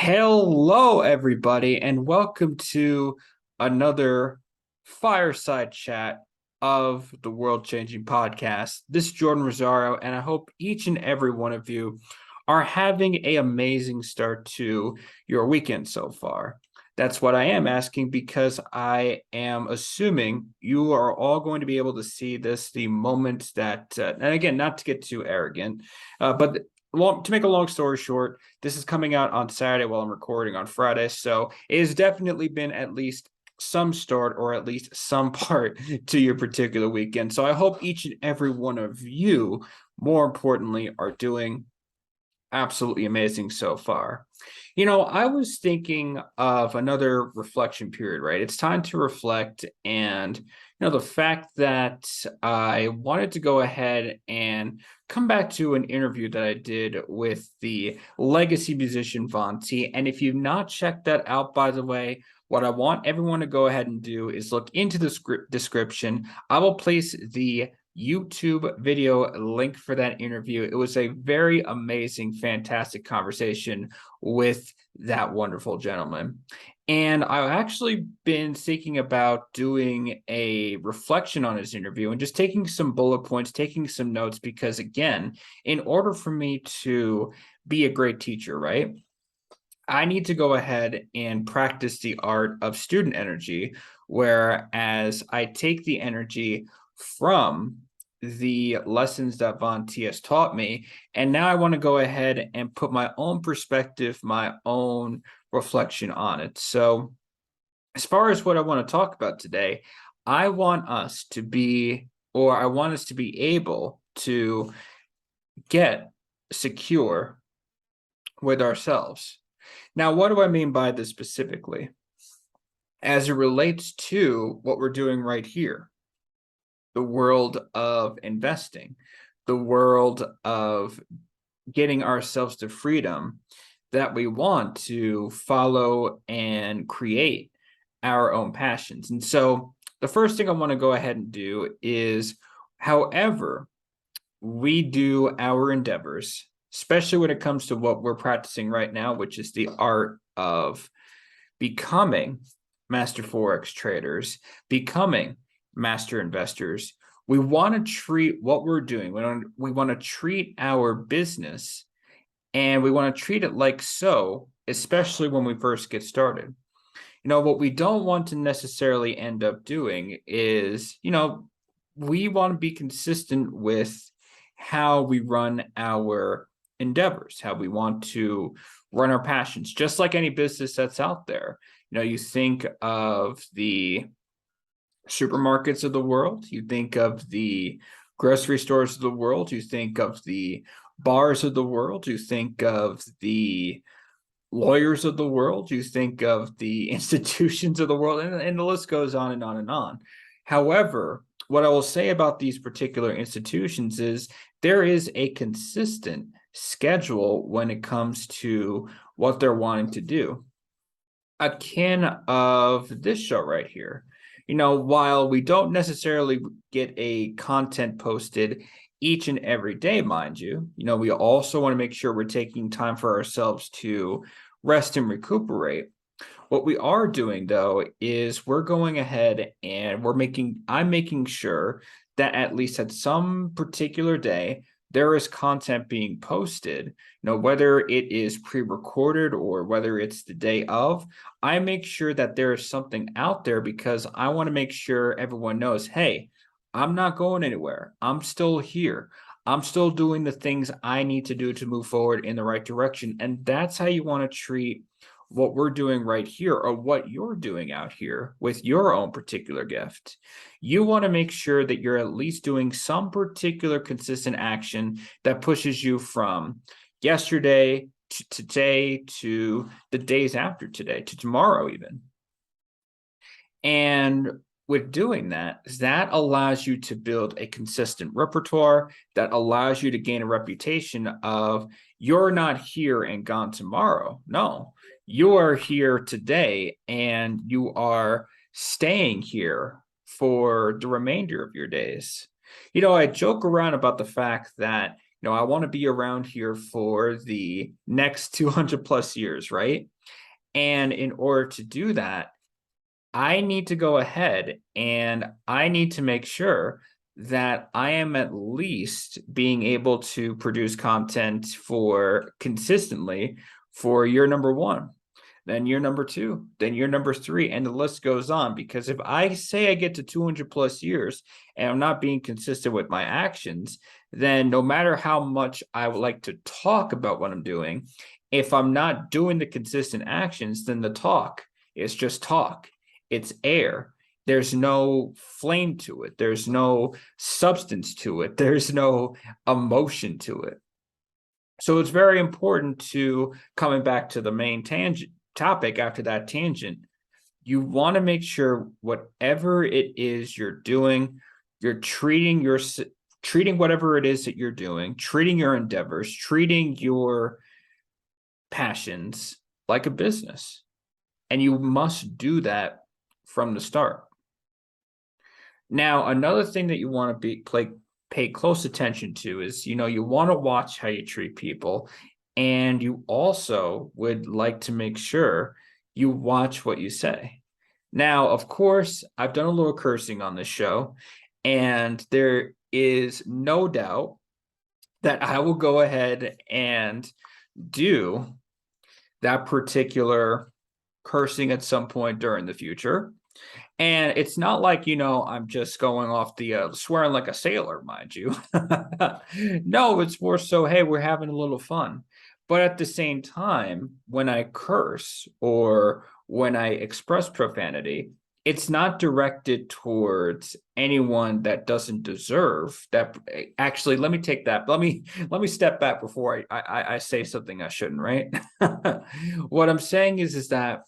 Hello, everybody, and welcome to another fireside chat of the World Changing Podcast. This is Jordan Rosario, and I hope each and every one of you are having an amazing start to your weekend so far. That's what I am asking because I am assuming you are all going to be able to see this the moment that, and again, not to get too arrogant, but to make a long story short, this is coming out on Saturday while I'm recording on Friday. So it has definitely been at least some start or at least some part to your particular weekend. So I hope each and every one of you, more importantly, are doing absolutely amazing so far. I was thinking of another reflection period, right? It's time to reflect. And, the fact that I wanted to go ahead and come back to an interview that I did with the legacy musician Von T. And if you've not checked that out, by the way, what I want everyone to go ahead and do is look into the description. I will place the YouTube video link for that interview. It was a very amazing, fantastic conversation with that wonderful gentleman. And I've actually been thinking about doing a reflection on his interview and just taking some bullet points, taking some notes, because again, in order for me to be a great teacher, right? I need to go ahead and practice the art of student energy, whereas I take the energy from the lessons that Von T has taught me. And now I want to go ahead and put my own perspective, my own reflection on it. So, as far as what I want to talk about today, I want us to be, or I want us to be able to get secure with ourselves. Now, what do I mean by this specifically? As it relates to what we're doing right here, the world of investing, the world of getting ourselves to freedom that we want to follow and create our own passions. And so the first thing I want to go ahead and do is, however we do our endeavors, especially when it comes to what we're practicing right now, which is the art of becoming master Forex traders, becoming master investors, we want to treat what we're doing, we want to treat our business, and we want to treat it like so, especially when we first get started. What we don't want to necessarily end up doing is, we want to be consistent with how we run our endeavors, how we want to run our passions, just like any business that's out there. You think of the supermarkets of the world, you think of the grocery stores of the world, you think of the bars of the world, you think of the lawyers of the world, you think of the institutions of the world, and the list goes on and on and on. However, what I will say about these particular institutions is there is a consistent schedule when it comes to what they're wanting to do. Akin of this show right here. While we don't necessarily get a content posted each and every day, mind you, we also want to make sure we're taking time for ourselves to rest and recuperate. What we are doing, though, is we're going ahead and I'm making sure that at least at some particular day, there is content being posted, whether it is pre-recorded or whether it's the day of. I make sure that there is something out there because I want to make sure everyone knows, hey, I'm not going anywhere. I'm still here. I'm still doing the things I need to do to move forward in the right direction. And that's how you want to treat what we're doing right here, or what you're doing out here with your own particular gift. You want to make sure that you're at least doing some particular consistent action that pushes you from yesterday to today to the days after today to tomorrow even. And with doing that, that allows you to build a consistent repertoire that allows you to gain a reputation of you're not here and gone tomorrow. No, you are here today and you are staying here for the remainder of your days. I joke around about the fact that, I want to be around here for the next 200 plus years, right? And in order to do that, I need to go ahead and I need to make sure that I am at least being able to produce content for consistently for year number one, then year number two, then year number three, and the list goes on. Because if I say I get to 200 plus years and I'm not being consistent with my actions, then no matter how much I would like to talk about what I'm doing, if I'm not doing the consistent actions, then the talk is just talk. It's air. There's no flame to it. There's no substance to it. There's no emotion to it. So it's very important to, coming back to the main tangent topic after that tangent, you want to make sure whatever it is you're doing, you're treating whatever it is that you're doing, treating your endeavors, treating your passions like a business. And you must do that from the start. Now, another thing that you want to pay close attention to is, you want to watch how you treat people, and you also would like to make sure you watch what you say. Now, of course, I've done a little cursing on this show, and there is no doubt that I will go ahead and do that particular cursing at some point during the future. And it's not like, I'm just going off the swearing like a sailor, mind you. No, it's more so, hey, we're having a little fun. But at the same time, when I curse or when I express profanity, it's not directed towards anyone that doesn't deserve that. Actually, let me take that. Let me step back before I say something I shouldn't, right? What I'm saying is that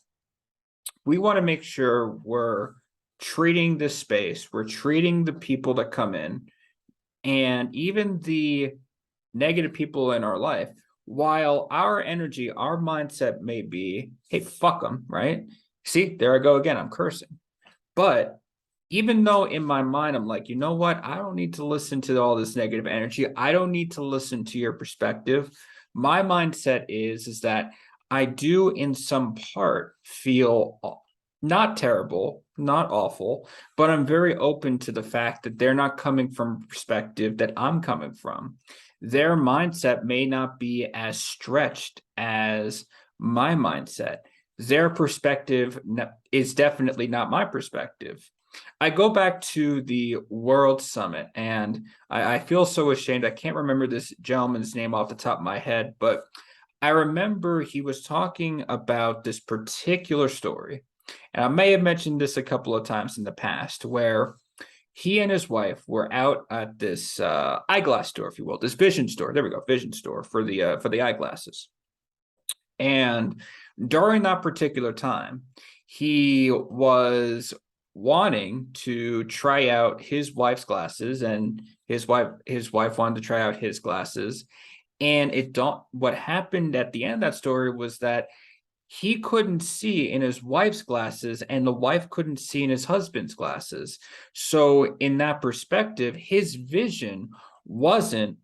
we want to make sure we're treating this space, we're treating the people that come in, and even the negative people in our life, while our energy, our mindset may be, hey, fuck them, right? See, there I go again, I'm cursing. But even though in my mind, I'm like, you know what? I don't need to listen to all this negative energy. I don't need to listen to your perspective. My mindset is that I do in some part feel not terrible, not awful, but I'm very open to the fact that they're not coming from a perspective that I'm coming from. Their mindset may not be as stretched as my mindset. Their perspective is definitely not my perspective. I go back to the World Summit, and I feel so ashamed. I can't remember this gentleman's name off the top of my head, but I remember he was talking about this particular story. And I may have mentioned this a couple of times in the past, where he and his wife were out at this eyeglass store, if you will, this vision store. There we go, vision store for the eyeglasses. And during that particular time, he was wanting to try out his wife's glasses, and his wife wanted to try out his glasses. And what happened at the end of that story was that he couldn't see in his wife's glasses and the wife couldn't see in his husband's glasses. So in that perspective, his vision wasn't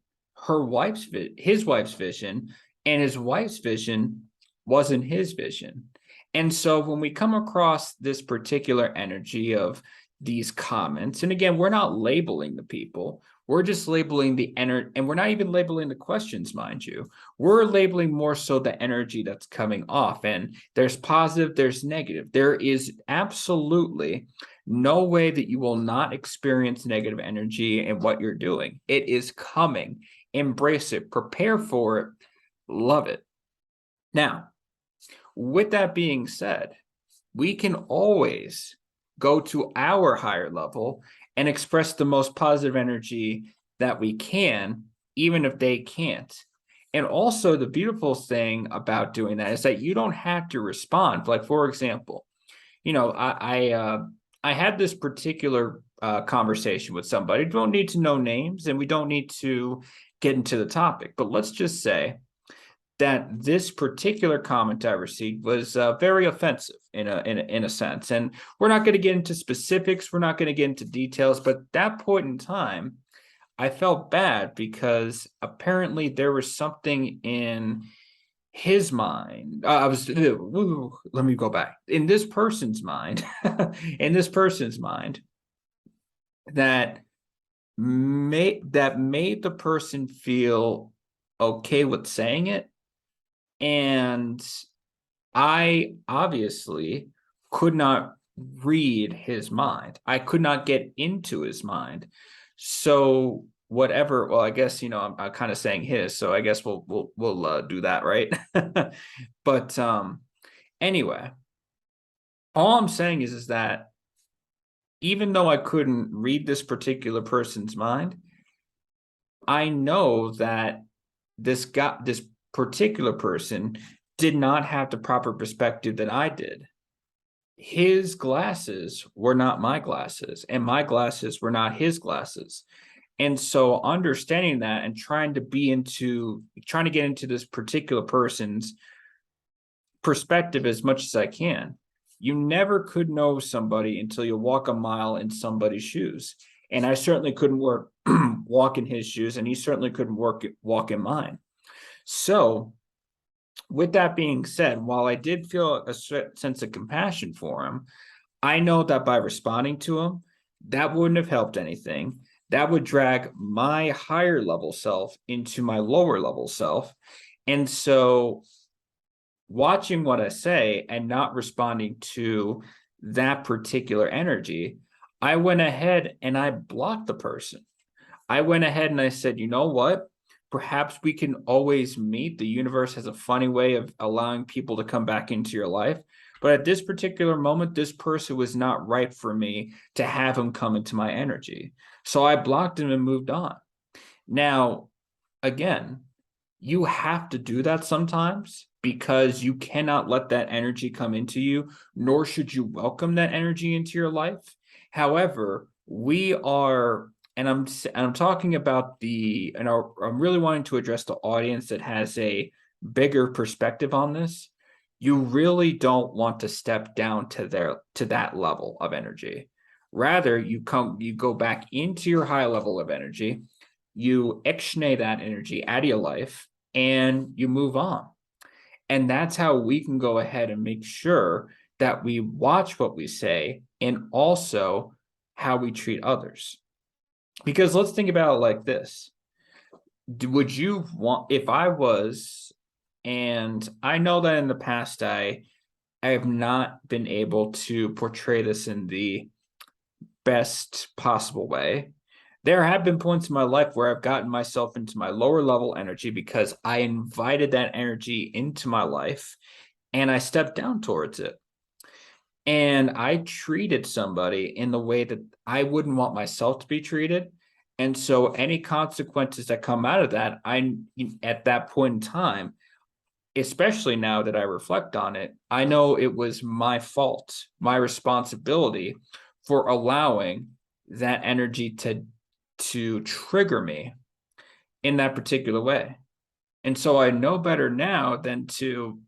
his wife's vision, and his wife's vision wasn't his vision. And so when we come across this particular energy of these comments, and again, we're not labeling the people, we're just labeling the energy, and we're not even labeling the questions, mind you. We're labeling more so the energy that's coming off. And there's positive, there's negative. There is absolutely no way that you will not experience negative energy in what you're doing. It is coming. Embrace it, prepare for it, love it. Now, with that being said, we can always go to our higher level and express the most positive energy that we can, even if they can't. And also, the beautiful thing about doing that is that you don't have to respond. Like, for example, I had this particular conversation with somebody. We don't need to know names, and we don't need to get into the topic. But let's just say that this particular comment I received was very offensive in a sense. And we're not going to get into specifics. We're not going to get into details. But at that point in time, I felt bad because apparently there was something in his mind. Let me go back. In this person's mind, in this person's mind, that made the person feel okay with saying it, and I obviously could not read his mind. I could not get into his mind. So whatever, well, I guess I'm kind of saying his, so I guess we'll do that, right? But anyway, all I'm saying is that even though I couldn't read this particular person's mind, I know that this particular person did not have the proper perspective that I did. His glasses were not my glasses, and my glasses were not his glasses. And so understanding that and trying to get into this particular person's perspective as much as I can. You never could know somebody until you walk a mile in somebody's shoes. And I certainly couldn't walk in his shoes, and he certainly couldn't walk in mine. So, with that being said, while I did feel a sense of compassion for him, I know that by responding to him, that wouldn't have helped anything. That would drag my higher level self into my lower level self. And so watching what I say and not responding to that particular energy, I went ahead and I blocked the person. I went ahead and I said, you know what? Perhaps we can always meet. The universe has a funny way of allowing people to come back into your life. But at this particular moment, this person was not right for me to have him come into my energy. So I blocked him and moved on. Now, again, you have to do that sometimes because you cannot let that energy come into you, nor should you welcome that energy into your life. However, we are, and I'm talking about I'm really wanting to address the audience that has a bigger perspective on this. You really don't want to step down to that level of energy. Rather, you go back into your high level of energy, you externate that energy out of your life, and you move on. And that's how we can go ahead and make sure that we watch what we say and also how we treat others. Because let's think about it like this. Would you want, if I was, and I know that in the past I have not been able to portray this in the best possible way. There have been points in my life where I've gotten myself into my lower level energy because I invited that energy into my life and I stepped down towards it. And I treated somebody in the way that I wouldn't want myself to be treated. And so any consequences that come out of that, at that point in time, especially now that I reflect on it, I know it was my fault, my responsibility for allowing that energy to trigger me in that particular way. And so I know better now than to,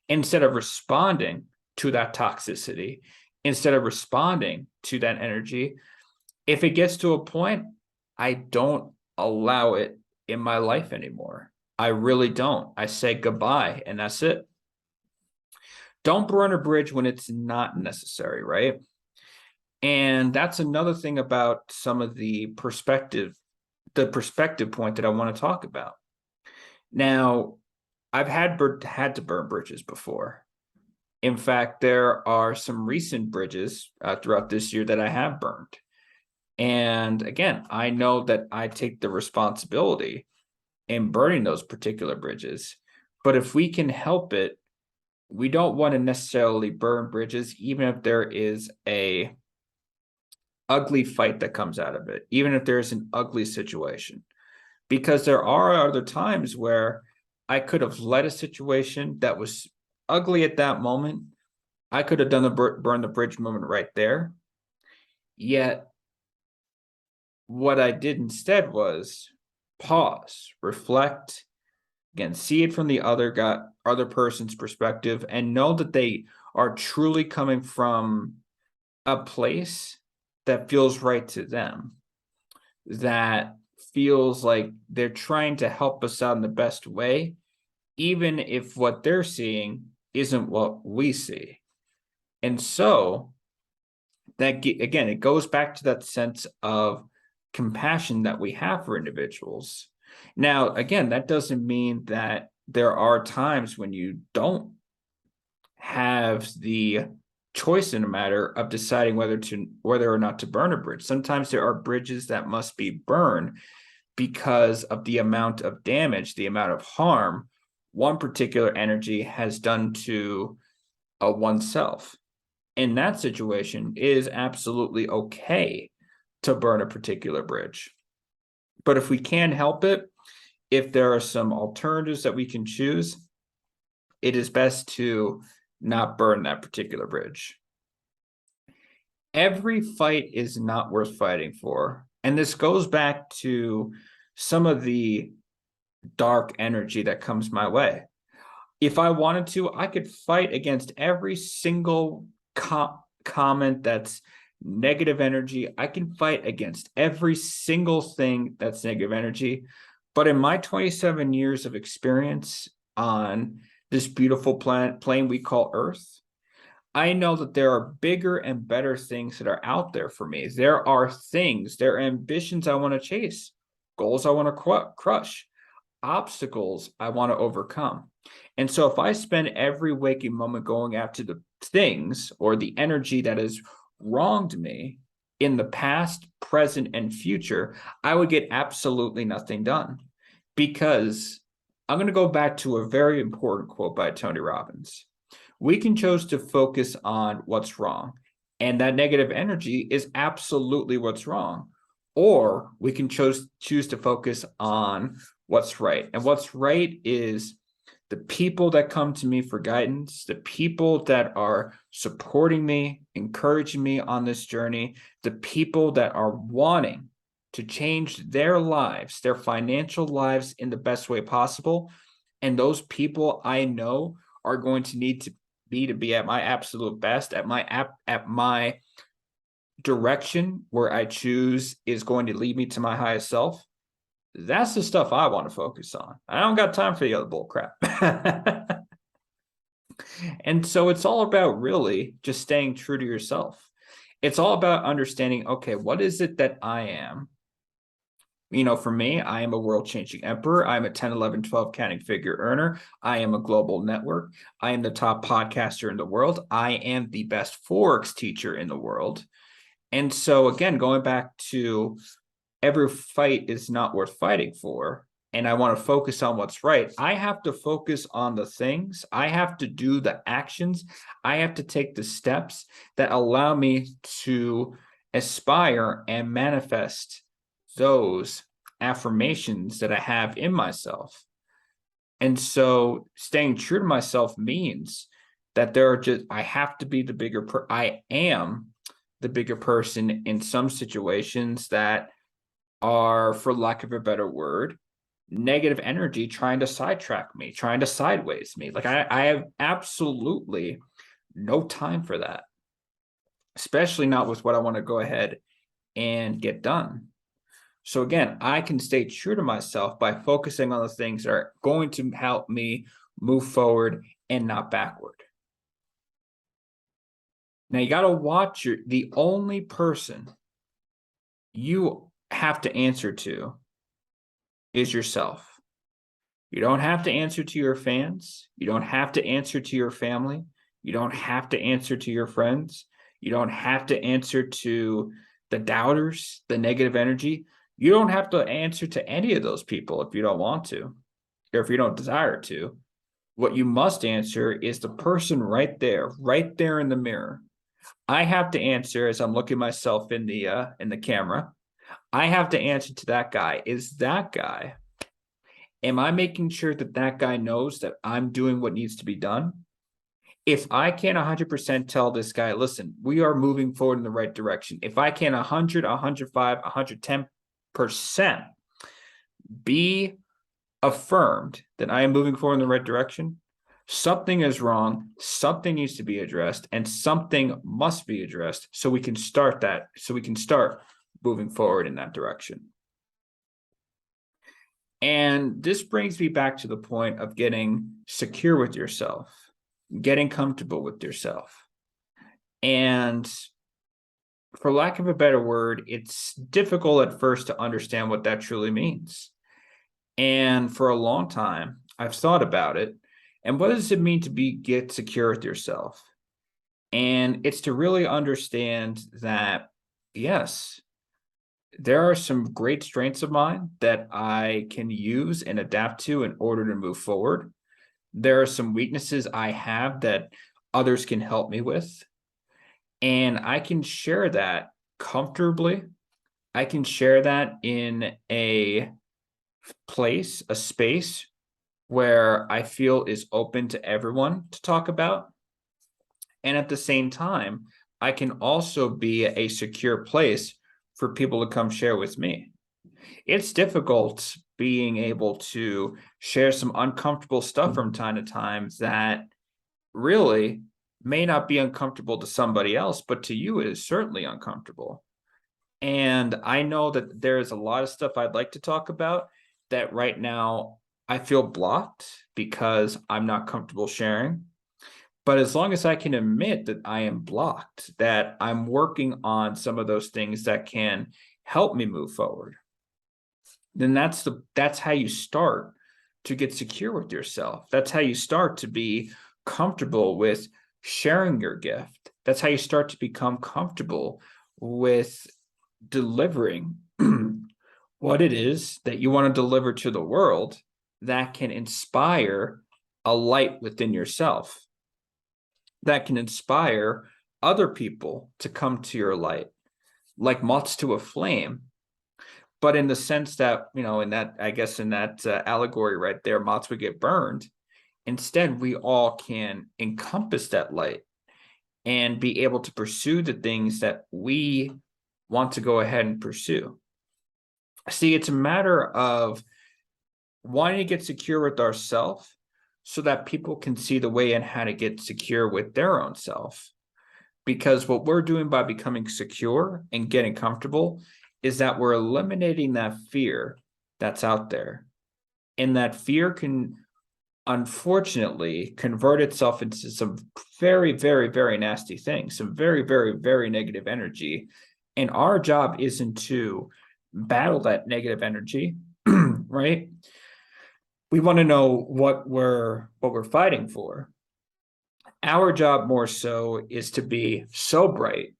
instead of responding to that toxicity, instead of responding to that energy, if it gets to a point, I don't allow it in my life anymore. I really don't. I say goodbye and that's it. Don't burn a bridge when it's not necessary, right? And that's another thing about some of the perspective point that I want to talk about. Now, I've had to burn bridges before. In fact, there are some recent bridges throughout this year that I have burned. And again, I know that I take the responsibility in burning those particular bridges. But if we can help it, we don't want to necessarily burn bridges, even if there is a ugly fight that comes out of it, even if there's an ugly situation. Because there are other times where I could have led a situation that was ugly at that moment. I could have done the burn the bridge moment right there. Yet, what I did instead was pause, reflect, again, see it from the other person's perspective, and know that they are truly coming from a place that feels right to them. That feels like they're trying to help us out in the best way, even if what they're seeing isn't what we see. And so that, again, it goes back to that sense of compassion that we have for individuals. Now, again, that doesn't mean that there are times when you don't have the choice in a matter of deciding whether or not to burn a bridge. Sometimes there are bridges that must be burned because of the amount of damage, the amount of harm one particular energy has done to oneself. In that situation, it is absolutely okay to burn a particular bridge. But if we can help it, if there are some alternatives that we can choose, it is best to not burn that particular bridge. Every fight is not worth fighting for. And this goes back to some of the dark energy that comes my way. If I wanted to, I could fight against every single comment that's negative energy. I can fight against every single thing that's negative energy. But in my 27 years of experience on this beautiful plane we call Earth, I know that there are bigger and better things that are out there for me. There are ambitions I want to chase, goals I want to crush, obstacles I want to overcome. And so if I spend every waking moment going after the things or the energy that has wronged me in the past, present, and future, I would get absolutely nothing done. Because I'm going to go back to a very important quote by Tony Robbins. We can choose to focus on what's wrong, and that negative energy is absolutely what's wrong. Or we can choose to focus on what's right. And what's right is the people that come to me for guidance, the people that are supporting me, encouraging me on this journey, the people that are wanting to change their lives, their financial lives in the best way possible. And those people I know are going to need to be at my absolute best, at my direction where I choose is going to lead me to my highest self. That's the stuff I want to focus on. I don't got time for the other bull crap. And so it's all about really just staying true to yourself. It's all about understanding, okay, what is it that I am? For me, I am a world-changing emperor. I'm a 10, 11, 12 counting figure earner. I am a global network. I am the top podcaster in the world. I am the best Forex teacher in the world. And so, again, going back to every fight is not worth fighting for, and I want to focus on what's right. I have to focus on the things. I have to do the actions. I have to take the steps that allow me to aspire and manifest those affirmations that I have in myself. And so staying true to myself means that I have to be the bigger I am the bigger person in some situations that are, for lack of a better word, negative energy trying to sidetrack me, trying to sideways me. Like I have absolutely no time for that, especially not with what I want to go ahead and get done. So again, I can stay true to myself by focusing on the things that are going to help me move forward and not backward. Now you got to watch the only person you have to answer to is yourself. You don't have to answer to your fans. You don't have to answer to your family. You don't have to answer to your friends. You don't have to answer to the doubters, the negative energy. You don't have to answer to any of those people if you don't want to, or if you don't desire to. What you must answer is the person right there in the mirror. I have to answer as I'm looking myself in the camera. I have to answer to that guy. Am I making sure that that guy knows that I'm doing what needs to be done? If I can't 100% tell this guy, listen, we are moving forward in the right direction. If I can 100, 105, 110% be affirmed that I am moving forward in the right direction, something is wrong, something needs to be addressed, and something must be addressed so we can start moving forward in that direction. And this brings me back to the point of getting secure with yourself, getting comfortable with yourself. And for lack of a better word, it's difficult at first to understand what that truly means. And for a long time, I've thought about it. And what does it mean to get secure with yourself? And it's to really understand that, yes, there are some great strengths of mine that I can use and adapt to in order to move forward. There are some weaknesses I have that others can help me with. And I can share that comfortably. I can share that in a place, a space where I feel is open to everyone to talk about. And at the same time, I can also be a secure place for people to come share with me. It's difficult being able to share some uncomfortable stuff from time to time that really may not be uncomfortable to somebody else, but to you, it is certainly uncomfortable. And I know that there's a lot of stuff I'd like to talk about that right now I feel blocked because I'm not comfortable sharing. But as long as I can admit that I am blocked, that I'm working on some of those things that can help me move forward, then that's how you start to get secure with yourself. That's how you start to be comfortable with sharing your gift. That's how you start to become comfortable with delivering what it is that you want to deliver to the world that can inspire a light within yourself, that can inspire other people to come to your light, like moths to a flame. But in the sense that, in that, I guess, in that allegory right there, moths would get burned. Instead, we all can encompass that light and be able to pursue the things that we want to go ahead and pursue. See, it's a matter of wanting to get secure with ourselves so that people can see the way and how to get secure with their own self. Because what we're doing by becoming secure and getting comfortable is that we're eliminating that fear that's out there. And that fear can unfortunately convert itself into some very, very, very nasty things, some very, very, very negative energy. And our job isn't to battle that negative energy, right? We want to know what we're fighting for. Our job more so is to be so bright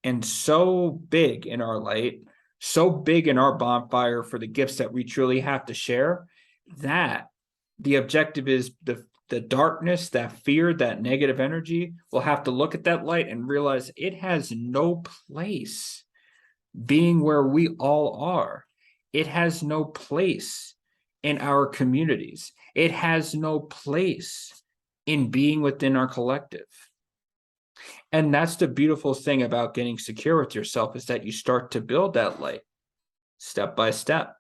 and so big in our light, so big in our bonfire for the gifts that we truly have to share, that the objective is the darkness, that fear, that negative energy will have to look at that light and realize it has no place being where we all are. It has no place in our communities. It has no place in being within our collective. And that's the beautiful thing about getting secure with yourself, is that you start to build that light step by step,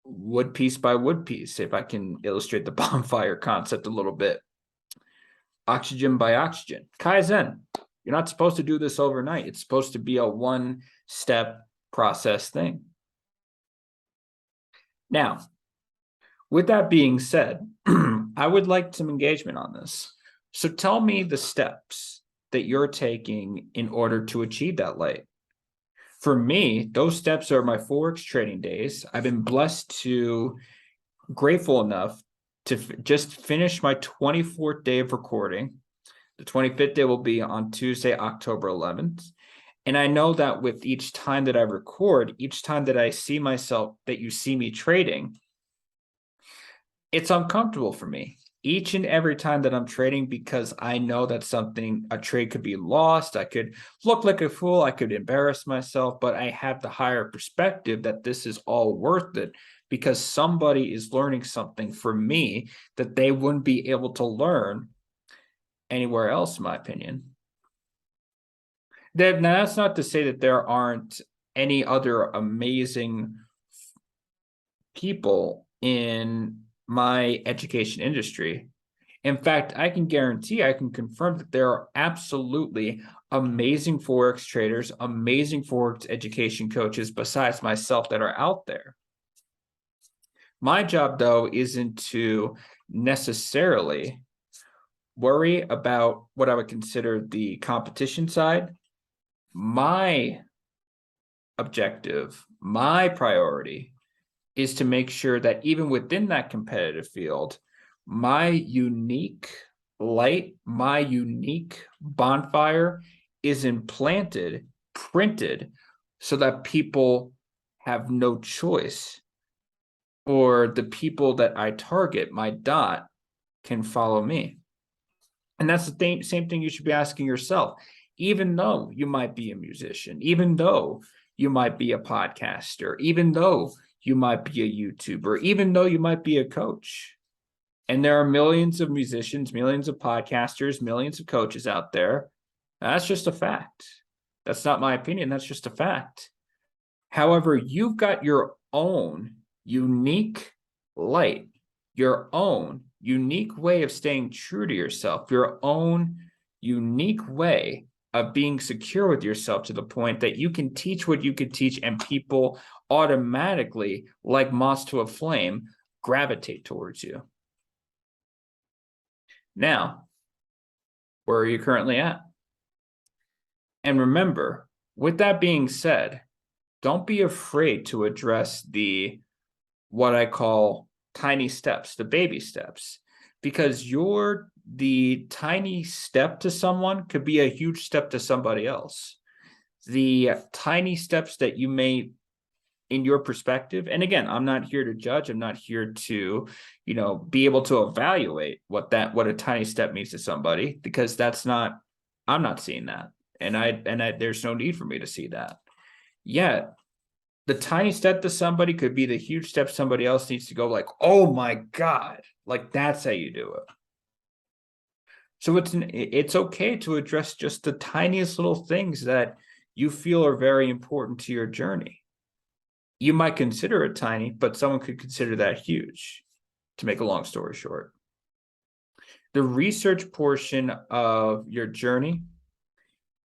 wood piece by wood piece, if I can illustrate the bonfire concept a little bit. Oxygen by oxygen. Kaizen. You're not supposed to do this overnight. It's supposed to be a one-step process thing. Now, with that being said, I would like some engagement on this. So tell me the steps that you're taking in order to achieve that light. For me, those steps are my Forex trading days. I've been grateful enough to just finish my 24th day of recording. The 25th day will be on Tuesday, October 11th. And I know that with each time that I record, each time that I see myself, that you see me trading, it's uncomfortable for me each and every time that I'm trading, because I know that a trade could be lost. I could look like a fool. I could embarrass myself, but I have the higher perspective that this is all worth it because somebody is learning something from me that they wouldn't be able to learn anywhere else, in my opinion. Now, that's not to say that there aren't any other amazing people in my education industry. In fact, I can confirm that there are absolutely amazing Forex traders, amazing Forex education coaches besides myself that are out there. My job, though, isn't to necessarily worry about what I would consider the competition side. My objective, my priority is to make sure that even within that competitive field, my unique light, my unique bonfire is implanted, printed, so that people have no choice, or the people that I target, my dot, can follow me. And that's the same thing you should be asking yourself. Even though you might be a musician, even though you might be a podcaster, even though you might be a YouTuber, even though you might be a coach. And there are millions of musicians, millions of podcasters, millions of coaches out there. That's just a fact. That's not my opinion. That's just a fact. However, you've got your own unique light, your own unique way of staying true to yourself, your own unique way of being secure with yourself to the point that you can teach what you could teach, and people automatically, like moths to a flame, gravitate towards you. Now, where are you currently at? And remember, with that being said, don't be afraid to address the what I call tiny steps, the baby steps, because the tiny step to someone could be a huge step to somebody else. The tiny steps that you may, in your perspective, and again, I'm not here to judge, I'm not here to, be able to evaluate what a tiny step means to somebody, because I'm not seeing that. And there's no need for me to see that. Yeah, the tiny step to somebody could be the huge step somebody else needs to go, like, oh my God, like that's how you do it. So it's okay to address just the tiniest little things that you feel are very important to your journey. You might consider it tiny, but someone could consider that huge, to make a long story short. The research portion of your journey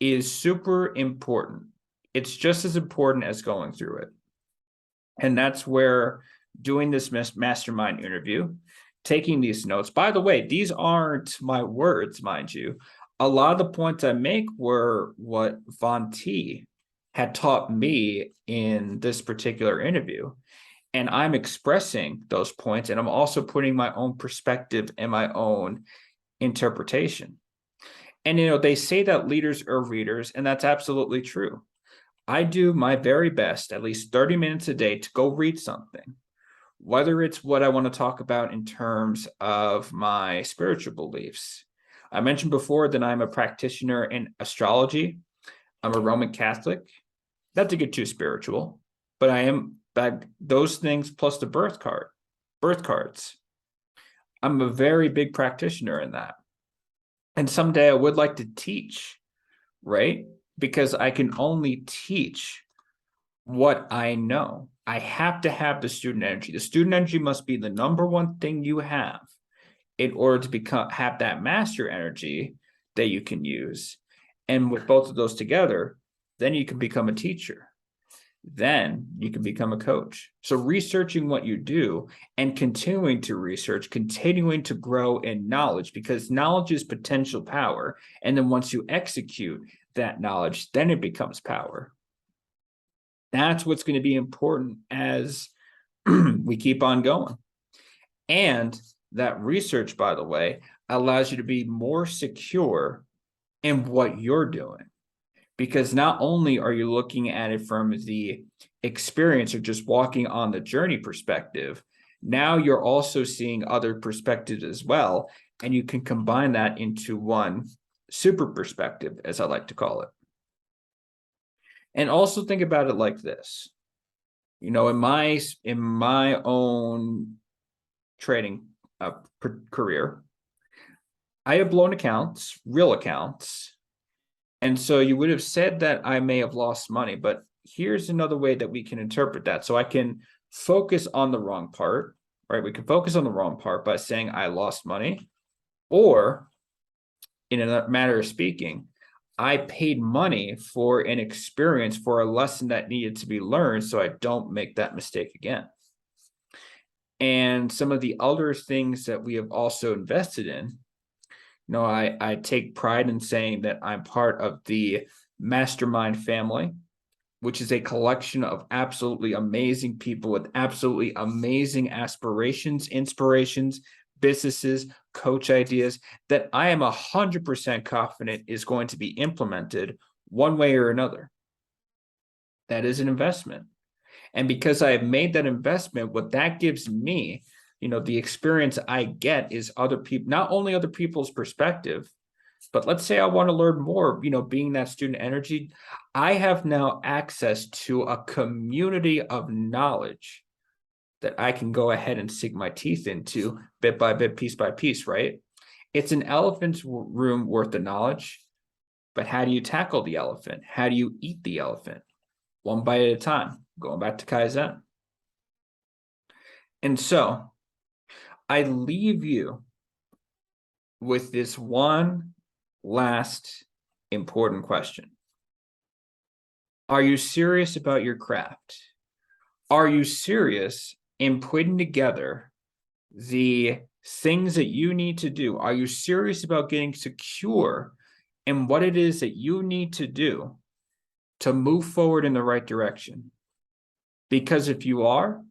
is super important. It's just as important as going through it. And that's where doing this mastermind interview, taking these notes, by the way, these aren't my words, mind you. A lot of the points I make were what Von T had taught me in this particular interview. And I'm expressing those points, and I'm also putting my own perspective and my own interpretation. And, they say that leaders are readers, and that's absolutely true. I do my very best, at least 30 minutes a day, to go read something, whether it's what I want to talk about in terms of my spiritual beliefs. I mentioned before that I'm a practitioner in astrology. I'm a Roman Catholic. Not to get too spiritual, but I am those things plus the birth cards. I'm a very big practitioner in that. And someday I would like to teach, right? Because I can only teach what I know. I have to have the student energy. The student energy must be the number one thing you have in order to have that master energy that you can use. And with both of those together, then you can become a teacher. Then you can become a coach. So researching what you do and continuing to research, continuing to grow in knowledge, because knowledge is potential power. And then once you execute that knowledge, then it becomes power. That's what's going to be important as we keep on going. And that research, by the way, allows you to be more secure in what you're doing. Because not only are you looking at it from the experience or just walking on the journey perspective, now you're also seeing other perspectives as well. And you can combine that into one super perspective, as I like to call it. And also think about it like this. In my own trading career, I have blown accounts, real accounts. And so you would have said that I may have lost money, but here's another way that we can interpret that. So I can focus on the wrong part, right? We can focus on the wrong part by saying I lost money, or in a matter of speaking, I paid money for an experience, for a lesson that needed to be learned, so I don't make that mistake again. and some of the other things that we have also invested in. I take pride in saying that I'm part of the Mastermind family, which is a collection of absolutely amazing people with absolutely amazing aspirations, inspirations, businesses, coach ideas that I am 100% confident is going to be implemented one way or another. That is an investment. And because I have made that investment, what that gives me, the experience I get is other people, not only other people's perspective, but let's say I want to learn more, being that student energy, I have now access to a community of knowledge that I can go ahead and sink my teeth into bit by bit, piece by piece, right? It's an elephant's room worth of knowledge, but how do you tackle the elephant? How do you eat the elephant? One bite at a time, going back to Kaizen. And so I leave you with this one last important question. Are you serious about your craft? Are you serious in putting together the things that you need to do? Are you serious about getting secure in what it is that you need to do to move forward in the right direction? Because if you are,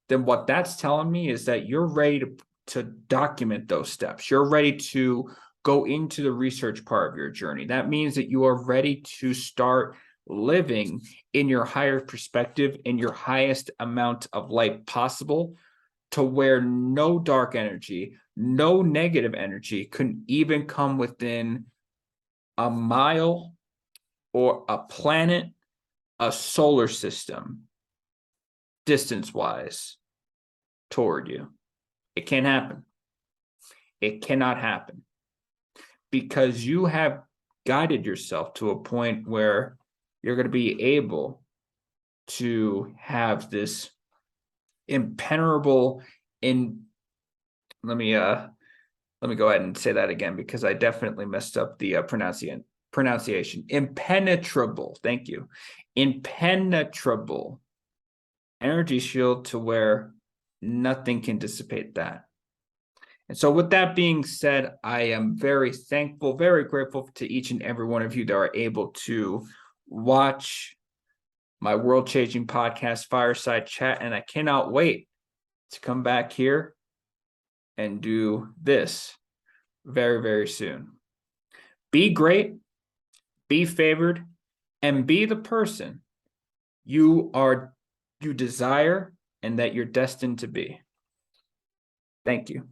then what that's telling me is that you're ready to document those steps. You're ready to go into the research part of your journey. That means that you are ready to start living in your higher perspective, in your highest amount of light possible, to where no dark energy, no negative energy can even come within a mile or a planet, a solar system, distance-wise, toward you. It can't happen. It cannot happen because you have guided yourself to a point where you're going to be able to have this impenetrable let me go ahead and say that again because I definitely messed up the pronunciation. Impenetrable. Thank you. Impenetrable energy shield to where nothing can dissipate that. And so with that being said, I am very thankful, very grateful to each and every one of you that are able to watch my world-changing podcast, Fireside Chat, and I cannot wait to come back here and do this very, very soon. Be great, be favored, and be the person you desire and that you're destined to be. Thank you.